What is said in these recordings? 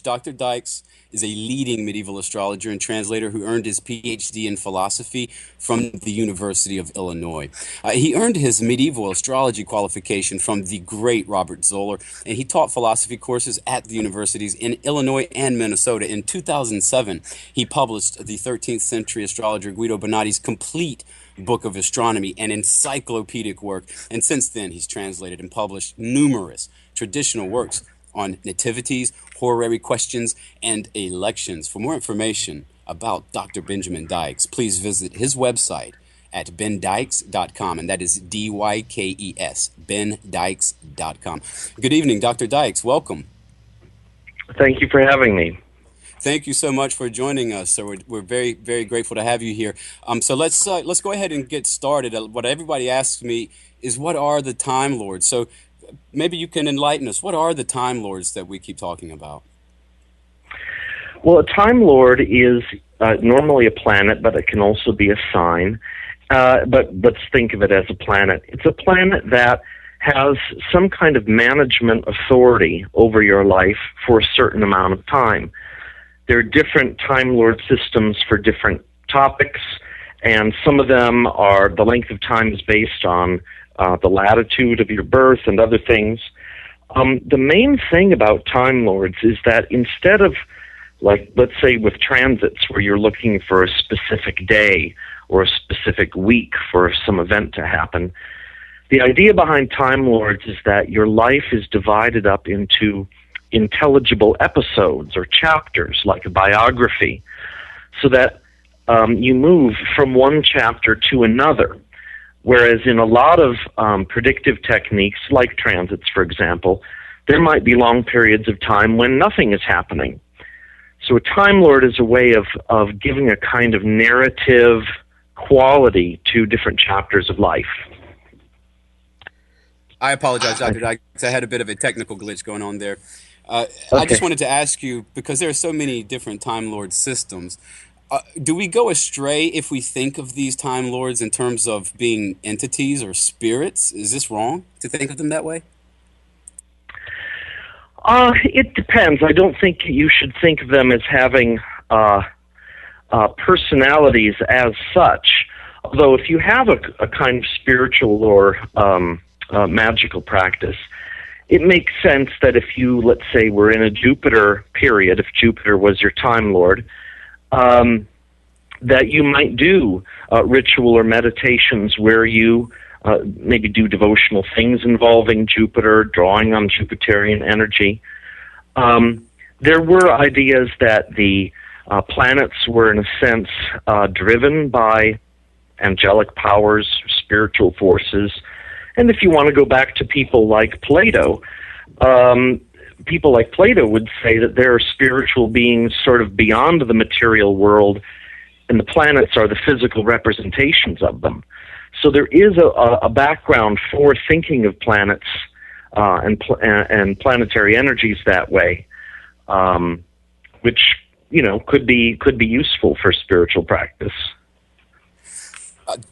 Dr. Dykes is a leading medieval astrologer and translator who earned his PhD in philosophy from the University of Illinois. He earned his medieval astrology qualification from the great Robert Zoller, and he taught philosophy courses at the universities in Illinois and Minnesota. In 2007, he published the 13th century astrologer Guido Bonatti's complete book of astronomy, an encyclopedic work, and since then he's translated and published numerous traditional works on nativities, horary questions, and elections. For more information about Dr. Benjamin Dykes, please visit his website at bendykes.com, and that is D-Y-K-E-S, bendykes.com. Good evening, Dr. Dykes. Welcome. Thank you for having me. Thank you so much for joining us. So we're very, very grateful to have you here. So let's go ahead and get started. What everybody asks me is, what are the Time Lords? So maybe you can enlighten us. What are the Time Lords that we keep talking about? Well, a Time Lord is normally a planet, but it can also be a sign. But let's think of it as a planet. It's a planet that has some kind of management authority over your life for a certain amount of time. There are different Time Lord systems for different topics, and some of them are, the length of time is based on the latitude of your birth and other things. The main thing about Time Lords is that instead of, like, let's say with transits where you're looking for a specific day or a specific week for some event to happen, the idea behind Time Lords is that your life is divided up into intelligible episodes or chapters, like a biography, so that you move from one chapter to another. Whereas in a lot of predictive techniques, like transits, for example, there might be long periods of time when nothing is happening. So a Time Lord is a way of giving a kind of narrative quality to different chapters of life. I apologize, Dr. Dykes. I had a bit of a technical glitch going on there. Okay. I just wanted to ask you, because there are so many different Time Lord systems, do we go astray if we think of these Time Lords in terms of being entities or spirits? Is this wrong to think of them that way? It depends. I don't think you should think of them as having personalities as such. Although if you have a kind of spiritual or magical practice, it makes sense that if you, let's say, were in a Jupiter period, if Jupiter was your Time Lord, that you might do ritual or meditations where you maybe do devotional things involving Jupiter, drawing on Jupiterian energy. There were ideas that the planets were, in a sense, driven by angelic powers, spiritual forces. And if you want to go back to people like Plato, people like Plato would say that there are spiritual beings sort of beyond the material world, and the planets are the physical representations of them. So there is a background for thinking of planets and planetary energies that way, which, you know, could be useful for spiritual practice.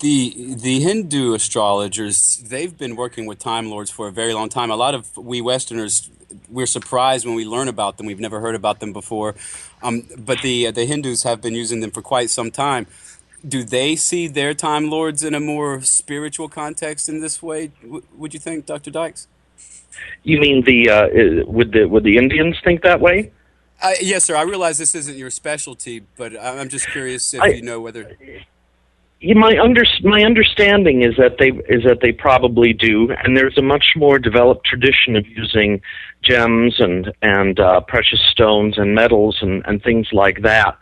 The Hindu astrologers, they've been working with Time Lords for a very long time. A lot of we Westerners, we're surprised when we learn about them. We've never heard about them before. But the Hindus have been using them for quite some time. Do they see their Time Lords in a more spiritual context in this way, would you think, Dr. Dykes? You mean would the Indians think that way? Yes, sir. I realize this isn't your specialty, but I'm just curious if you know whether... My understanding is that they probably do, and there's a much more developed tradition of using gems and precious stones and metals and things like that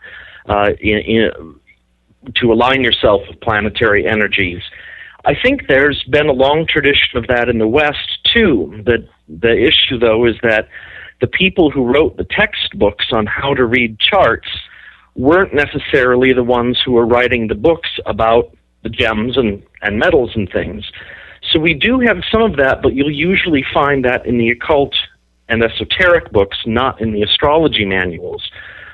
to align yourself with planetary energies. I think there's been a long tradition of that in the West too. The issue, though, is that the people who wrote the textbooks on how to read charts weren't necessarily the ones who were writing the books about the gems and metals and things. So we do have some of that, but you'll usually find that in the occult and esoteric books, not in the astrology manuals.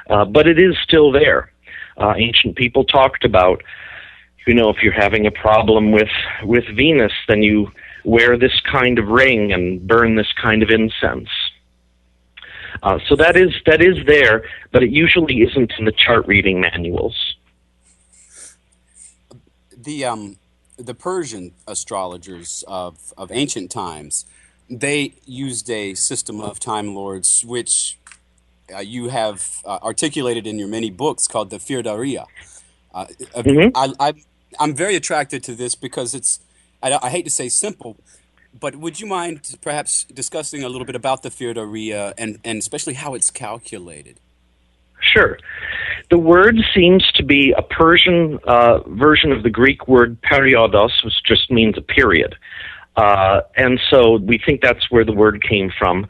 But it is still there. Ancient people talked about, you know, if you're having a problem with Venus, then you wear this kind of ring and burn this kind of incense. So that is there, but it usually isn't in the chart reading manuals. The Persian astrologers of ancient times, they used a system of Time Lords, which you have articulated in your many books, called the Firdariya. I'm very attracted to this because it's, I hate to say simple, but would you mind perhaps discussing a little bit about the Firdariya and especially how it's calculated? Sure. The word seems to be a Persian version of the Greek word periodos, which just means a period. And so we think that's where the word came from.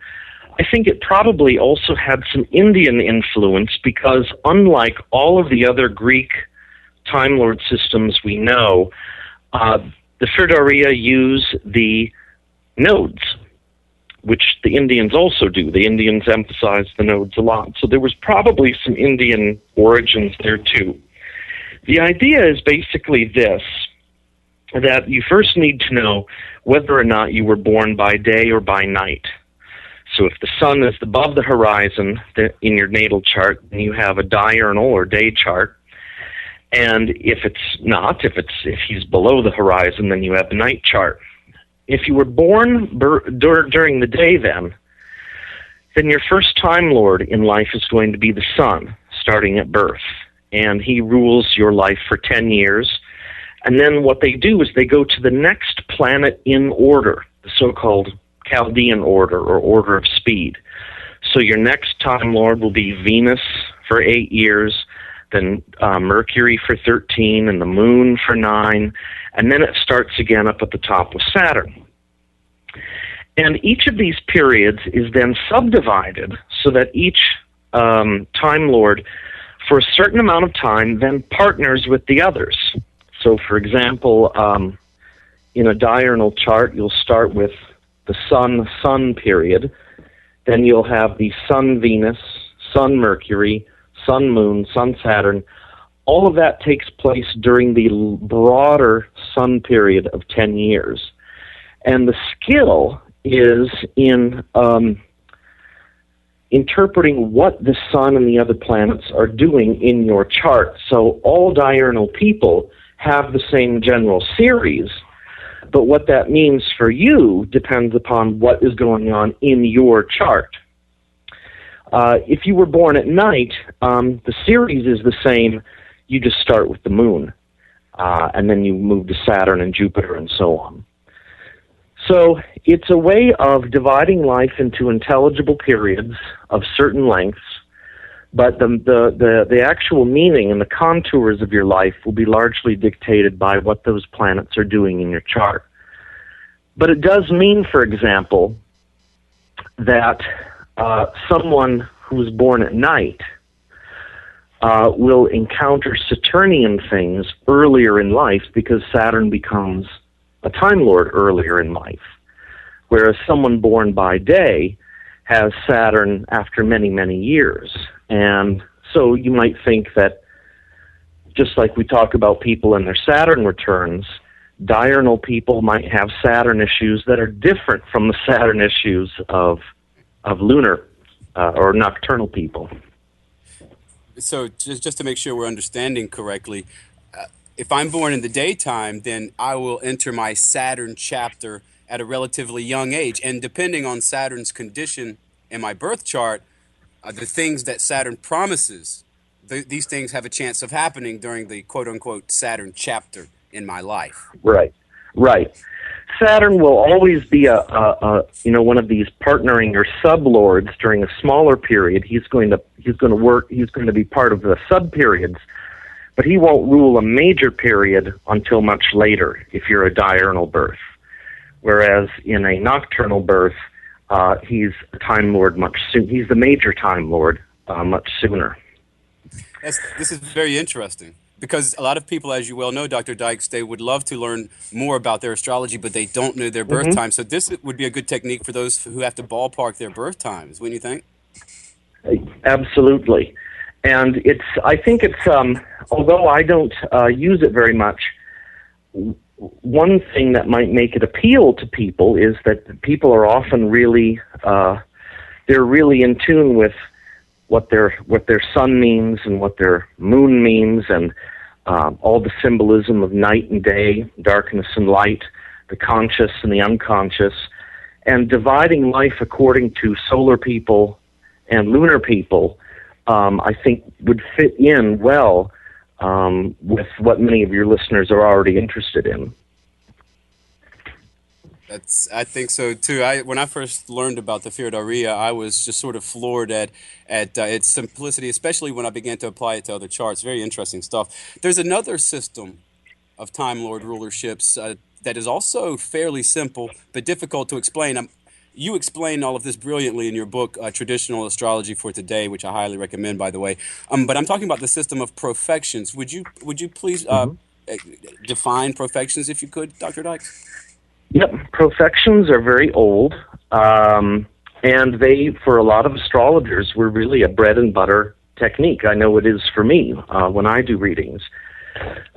I think it probably also had some Indian influence because unlike all of the other Greek Time Lord systems we know, the Firdariya use the nodes, which the Indians also do. The Indians emphasize the nodes a lot. So there was probably some Indian origins there too. The idea is basically this, that you first need to know whether or not you were born by day or by night. So if the sun is above the horizon in your natal chart, then you have a diurnal or day chart. And if it's not, if he's below the horizon, then you have a night chart. If you were born during the day then your first Time Lord in life is going to be the sun, starting at birth. And he rules your life for 10 years. And then what they do is they go to the next planet in order, the so-called Chaldean order or order of speed. So your next Time Lord will be Venus for 8 years, then Mercury for 13, and the Moon for 9, and then it starts again up at the top with Saturn. And each of these periods is then subdivided so that each Time Lord, for a certain amount of time, then partners with the others. So, for example, in a diurnal chart, you'll start with the Sun period, then you'll have the Sun-Venus, Sun-Mercury, Sun-Moon, Sun-Saturn. All of that takes place during the broader Sun period of 10 years. And the skill is in interpreting what the Sun and the other planets are doing in your chart. So all diurnal people have the same general series, but what that means for you depends upon what is going on in your chart. If you were born at night, the series is the same. You just start with the Moon, and then you move to Saturn and Jupiter and so on. So it's a way of dividing life into intelligible periods of certain lengths, but the actual meaning and the contours of your life will be largely dictated by what those planets are doing in your chart. But it does mean, for example, that someone who is born at night will encounter Saturnian things earlier in life because Saturn becomes a Time Lord earlier in life, whereas someone born by day has Saturn after many, many years. And so you might think that just like we talk about people and their Saturn returns, diurnal people might have Saturn issues that are different from the Saturn issues of lunar or nocturnal people. So just to make sure we're understanding correctly, if I'm born in the daytime, then I will enter my Saturn chapter at a relatively young age. And depending on Saturn's condition in my birth chart, the things that Saturn promises, these things have a chance of happening during the quote-unquote Saturn chapter in my life. Right, right. Saturn will always be one of these partnering or sublords during a smaller period. He's going to be part of the sub-periods, but he won't rule a major period until much later if you're a diurnal birth. Whereas in a nocturnal birth, he's a Time Lord much sooner. He's the major Time Lord much sooner. This is very interesting because a lot of people, as you well know, Dr. Dykes, they would love to learn more about their astrology, but they don't know their birth time. So this would be a good technique for those who have to ballpark their birth times, wouldn't you think? Absolutely. And I think it's, although I don't use it very much, one thing that might make it appeal to people is that people are often really they're really in tune with what their sun means and what their moon means, and all the symbolism of night and day, darkness and light, the conscious and the unconscious, and dividing life according to solar people and lunar people, I think would fit in well with what many of your listeners are already interested in. I think so too. When I first learned about the Firdaria, I was just sort of floored at its simplicity, especially when I began to apply it to other charts. Very interesting stuff. There's another system of Time Lord rulerships that is also fairly simple but difficult to explain. You explain all of this brilliantly in your book, Traditional Astrology for Today, which I highly recommend, by the way. But I'm talking about the system of profections. Would you please define profections, if you could, Dr. Dykes? Yep, profections are very old, and they, for a lot of astrologers, were really a bread and butter technique. I know it is for me when I do readings.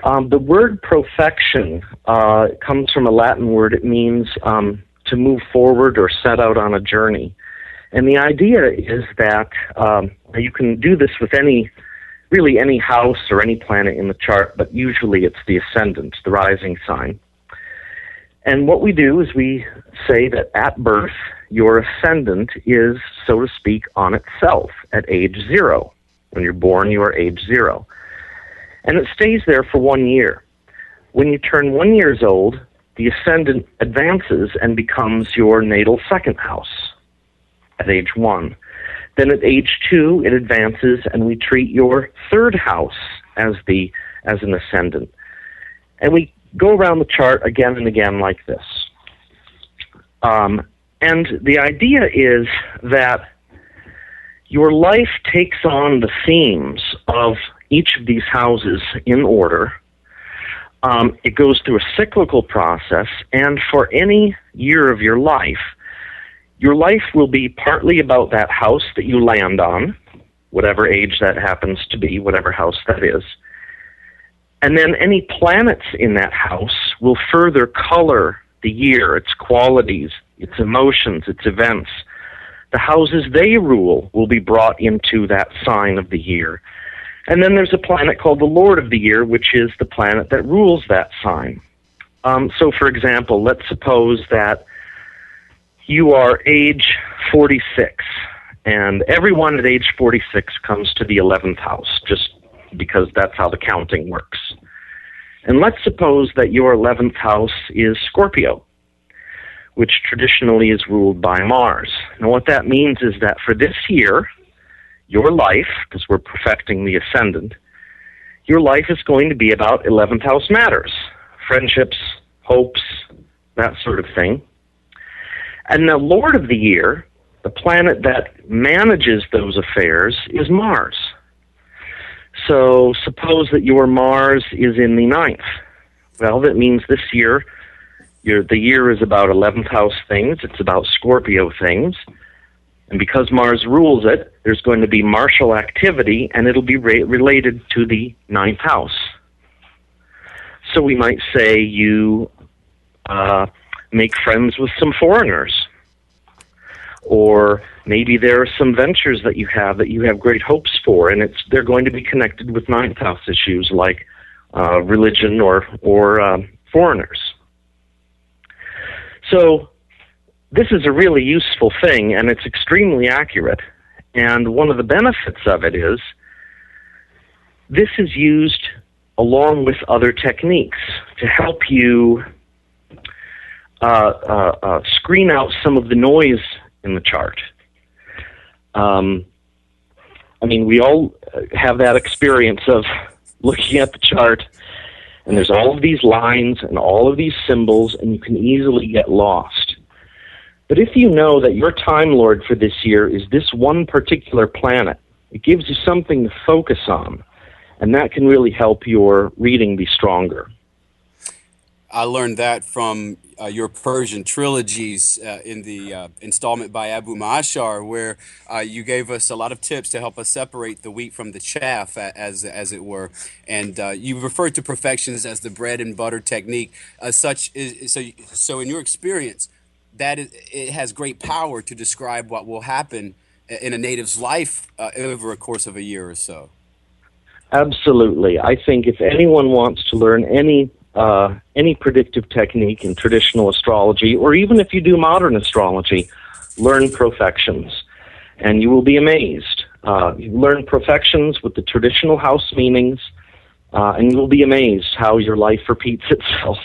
The word profection comes from a Latin word. It means to move forward or set out on a journey. And the idea is that you can do this with any house or any planet in the chart, but usually it's the ascendant, the rising sign. And what we do is we say that at birth, your ascendant is, so to speak, on itself at age 0. When you're born, you are age 0. And it stays there for 1 year. When you turn 1 year old, the ascendant advances and becomes your natal second house at age 1. Then at age 2, it advances and we treat your third house as an ascendant. And we go around the chart again and again like this. And the idea is that your life takes on the themes of each of these houses in order. It goes through a cyclical process, and for any year of your life will be partly about that house that you land on, whatever age that happens to be, whatever house that is. And then any planets in that house will further color the year, its qualities, its emotions, its events. The houses they rule will be brought into that sign of the year. And then there's a planet called the Lord of the Year, which is the planet that rules that sign. So, for example, let's suppose that you are age 46, and everyone at age 46 comes to the 11th house, just because that's how the counting works. And let's suppose that your 11th house is Scorpio, which traditionally is ruled by Mars. Now what that means is that for this year, your life, because we're perfecting the ascendant, your life is going to be about 11th house matters, friendships, hopes, that sort of thing. And the Lord of the Year, the planet that manages those affairs, is Mars. So suppose that your Mars is in the 9th. Well, that means this year, the year is about 11th house things. It's about Scorpio things. And because Mars rules it, there's going to be martial activity, and it'll be related to the 9th house. So we might say you make friends with some foreigners. Or maybe there are some ventures that you have great hopes for, and they're going to be connected with 9th house issues like religion or foreigners. So this is a really useful thing, and it's extremely accurate. And one of the benefits of it is this is used along with other techniques to help you screen out some of the noise in the chart. I mean, we all have that experience of looking at the chart, and there's all of these lines and all of these symbols, and you can easily get lost. But if you know that your Time Lord for this year is this one particular planet, it gives you something to focus on, and that can really help your reading be stronger. I learned that from your Persian trilogies in the installment by Abu Ma'ashar, where you gave us a lot of tips to help us separate the wheat from the chaff, as it were. And you referred to perfections as the bread and butter technique. So in your experience, it has great power to describe what will happen in a native's life over a course of a year or so. Absolutely. I think if anyone wants to learn any predictive technique in traditional astrology, or even if you do modern astrology, learn profections, and you will be amazed. You learn profections with the traditional house meanings, and you'll be amazed how your life repeats itself,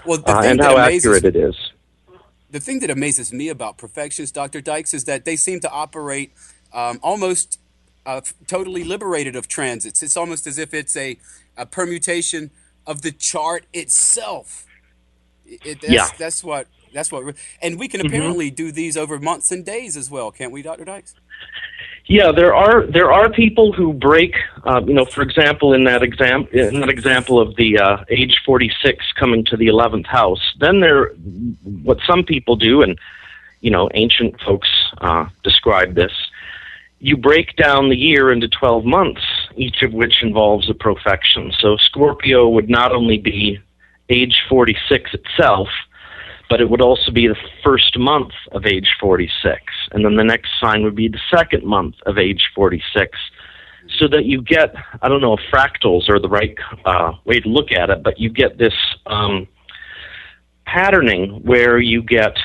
and how accurate it is. The thing that amazes me about profections, Dr. Dykes, is that they seem to operate almost totally liberated of transits. It's almost as if it's a permutation of the chart itself. That's what, and we can apparently do these over months and days as well, can't we, Dr. Dykes? Yeah, there are people who break. For example, in that example of the age 46 coming to the 11th house. Then what some people do, and ancient folks describe this. You break down the year into 12 months, each of which involves a profection. So Scorpio would not only be age 46 itself, but it would also be the first month of age 46. And then the next sign would be the second month of age 46. So that you get, I don't know if fractals are the right way to look at it, but you get this patterning where you get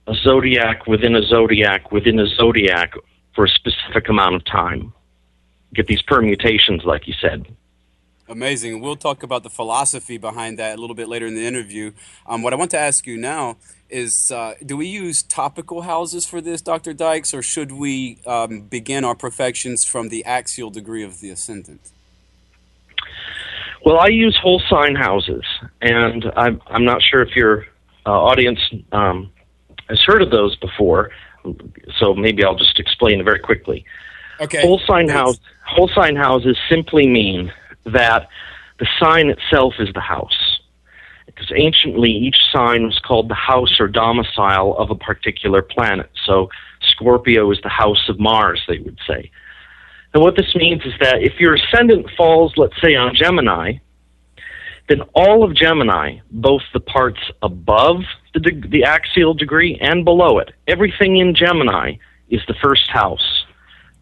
a zodiac within a zodiac within a zodiac for a specific amount of time. Get these permutations, like you said. Amazing. We'll talk about the philosophy behind that a little bit later in the interview. What I want to ask you now is, do we use topical houses for this, Dr. Dykes, or should we begin our profections from the axial degree of the ascendant? Well, I use whole sign houses, and I'm not sure if your audience has heard of those before, so maybe I'll just explain it very quickly. Okay. Whole sign houses simply mean that the sign itself is the house. Because anciently, each sign was called the house or domicile of a particular planet. So Scorpio is the house of Mars, they would say. And what this means is that if your ascendant falls, let's say, on Gemini, then all of Gemini, both the parts above the axial degree and below it, everything in Gemini is the first house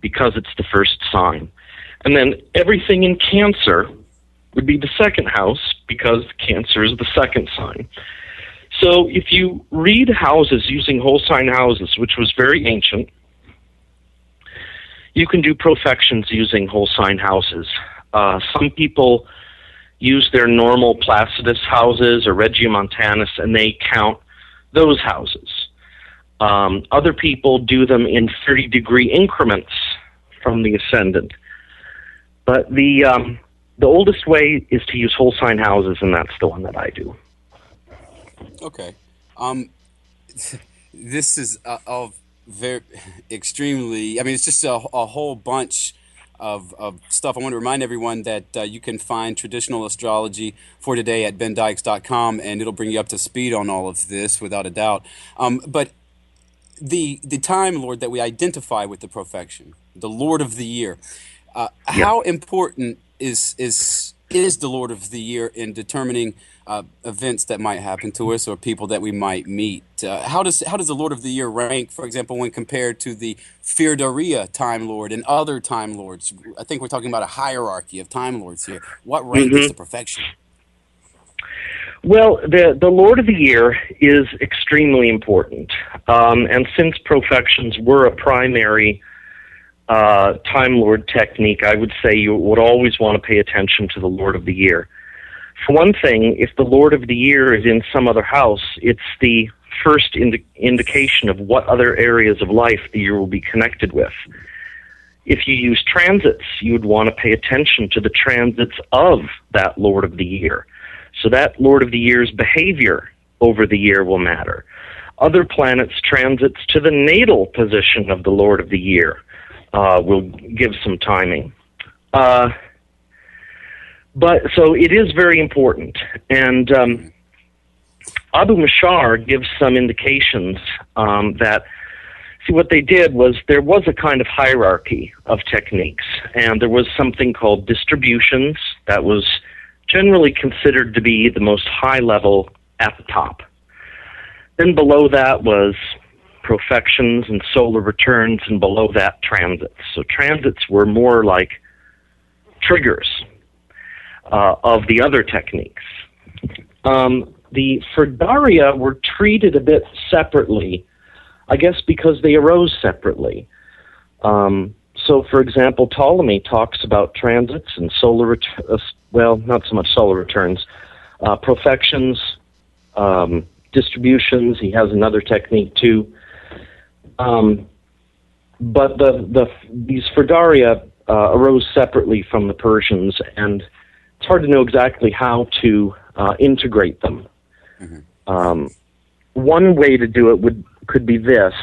because it's the first sign. And then everything in Cancer would be the second house because Cancer is the second sign. So if you read houses using whole sign houses, which was very ancient, you can do profections using whole sign houses. Some people use their normal Placidus houses or Regiomontanus, and they count those houses. Other people do them in 30-degree increments from the ascendant. But the oldest way is to use whole sign houses, and that's the one that I do. Okay. This is very extremely. I mean, it's just a whole bunch of stuff. I want to remind everyone that you can find traditional astrology for today at bendykes.com, and it'll bring you up to speed on all of this without a doubt. But the Time Lord that we identify with the profection, the Lord of the Year. How important is the Lord of the Year in determining events that might happen to us or people that we might meet? How does the Lord of the Year rank, for example, when compared to the Firdaria Time Lord and other Time Lords? I think we're talking about a hierarchy of Time Lords here. What rank is the profection? Well, the Lord of the Year is extremely important, and since profections were a primary Time Lord technique, I would say you would always want to pay attention to the Lord of the Year. For one thing, if the Lord of the Year is in some other house, it's the first indication of what other areas of life the year will be connected with. If you use transits, you would want to pay attention to the transits of that Lord of the Year. So that Lord of the Year's behavior over the year will matter. Other planets' transits to the natal position of the Lord of the Year will give some timing. But so it is very important. And Abu Mashar gives some indications that, see, what they did was there was a kind of hierarchy of techniques, and there was something called distributions that was generally considered to be the most high level at the top. Then below that was profections and solar returns, and below that transits. So transits were more like triggers of the other techniques. The Ferdaria were treated a bit separately, I guess because they arose separately. So, for example, Ptolemy talks about transits and solar, not so much solar returns, profections, distributions. He has another technique too. But these Ferdaria arose separately from the Persians, and it's hard to know exactly how to integrate them. Mm-hmm. One way to do it could be this.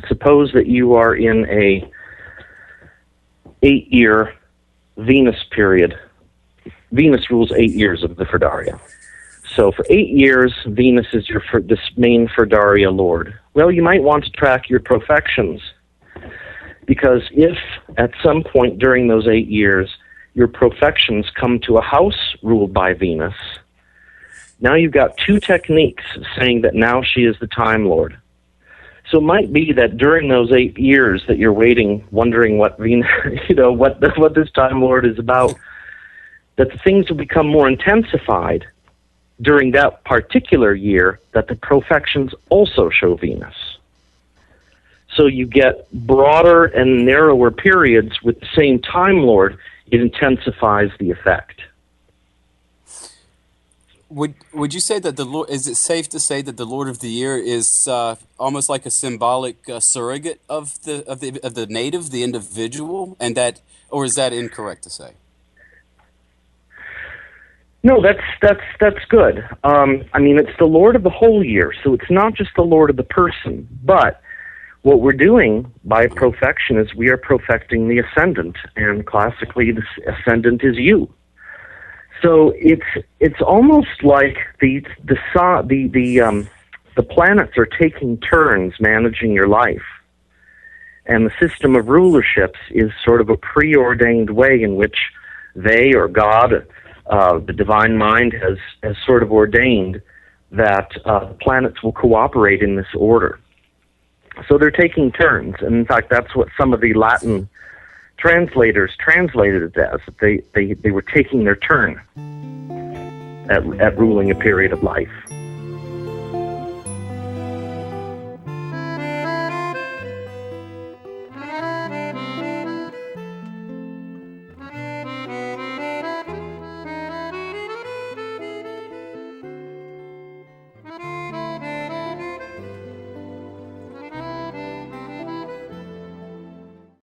Suppose that you are in a 8-year Venus period. Venus rules 8 years of the Ferdaria. So for 8 years, Venus is this main Ferdaria lord. Well, you might want to track your profections, because if at some point during those 8 years your profections come to a house ruled by Venus, now you've got two techniques saying that now she is the Time Lord. So it might be that during those 8 years that you're waiting, wondering what Venus, what this Time Lord is about, that the things will become more intensified during that particular year, that the profections also show Venus. So you get broader and narrower periods with the same Time Lord. It intensifies the effect. Would you say that the Lord? Is it safe to say that the Lord of the Year is almost like a symbolic surrogate of the native, the individual, and that, or is that incorrect to say? No, that's good. I mean, it's the Lord of the whole year, so it's not just the Lord of the person. But what we're doing by profection is we are profecting the ascendant, and classically, the ascendant is you. So it's almost like the planets are taking turns managing your life, and the system of rulerships is sort of a preordained way in which they, or God, the divine mind, has sort of ordained that planets will cooperate in this order. So they're taking turns, and in fact, that's what some of the Latin translators translated it as. They were taking their turn at ruling a period of life.